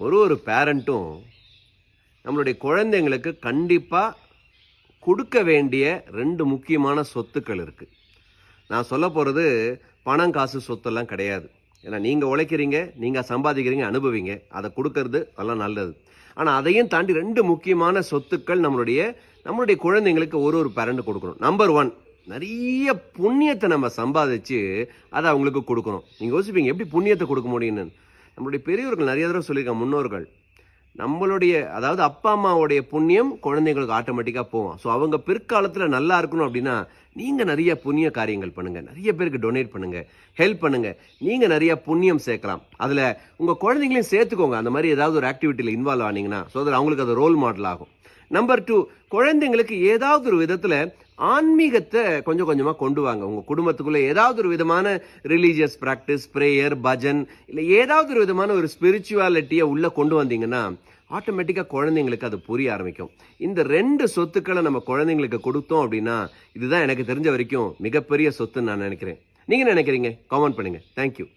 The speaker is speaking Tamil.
ஒரு பேரண்ட்டும் நம்மளுடைய குழந்தைங்களுக்கு கண்டிப்பாக கொடுக்க வேண்டிய 2 முக்கியமான சொத்துக்கள் இருக்குது. நான் சொல்ல போகிறது பணம் காசு சொத்தெல்லாம் கிடையாது. ஏன்னா நீங்கள் உழைக்கிறீங்க, நீங்கள் சம்பாதிக்கிறீங்க, அனுபவிங்க, அதை கொடுக்கறது எல்லாம் நல்லது. ஆனால் அதையும் தாண்டி 2 முக்கியமான சொத்துக்கள் நம்மளுடைய குழந்தைங்களுக்கு ஒரு பேரண்ட் கொடுக்கணும். நம்பர் 1, நிறைய புண்ணியத்தை நம்ம சம்பாதிச்சு அதை அவங்களுக்கு கொடுக்கணும். நீங்கள் யோசிப்பீங்க எப்படி புண்ணியத்தை கொடுக்க முடியும்னு. நம்மளுடைய பெரியவர்கள் நிறைய தடவை சொல்லியிருக்காங்க, முன்னோர்கள். அதாவது அப்பா அம்மாவுடைய புண்ணியம் குழந்தைங்களுக்கு ஆட்டோமேட்டிக்காக போகும். ஸோ அவங்க பிற்காலத்தில் நல்லா இருக்கணும் அப்படின்னா நீங்கள் நிறைய புண்ணிய காரியங்கள் பண்ணுங்கள், நிறைய பேருக்கு டொனேட் பண்ணுங்கள், ஹெல்ப் பண்ணுங்கள், நீங்கள் நிறைய புண்ணியம் சேர்க்கலாம். அதில் உங்கள் குழந்தைங்களையும் சேர்த்துக்கோங்க. அந்த மாதிரி ஏதாவது ஒரு ஆக்டிவிட்டியில் இன்வால்வ் ஆனீங்கன்னா ஸோ அதில் அவங்களுக்கு அது ரோல் மாடல் ஆகும். நம்பர் 2, குழந்தைங்களுக்கு ஏதாவது ஒரு விதத்தில் ஆன்மீகத்தை கொஞ்சம் கொஞ்சமாக கொண்டு வாங்க. உங்கள் குடும்பத்துக்குள்ளே ஏதாவது ஒரு விதமான ரிலீஜியஸ் ப்ராக்டிஸ், ப்ரேயர், பஜன், இல்லை ஏதாவது ஒரு விதமான ஒரு ஸ்பிரிச்சுவாலிட்டியை உள்ளே கொண்டு வந்தீங்கன்னா ஆட்டோமேட்டிக்காக குழந்தைங்களுக்கு அது புரிய ஆரம்பிக்கும். இந்த 2 சொத்துக்களை நம்ம குழந்தைங்களுக்கு கொடுத்தோம் அப்படின்னா இதுதான் எனக்கு தெரிஞ்ச வரைக்கும் மிகப்பெரிய சொத்துன்னு நான் நினைக்கிறேன். நீங்கள் நினைக்கிறீங்க? கமெண்ட் பண்ணுங்கள். தேங்க்யூ.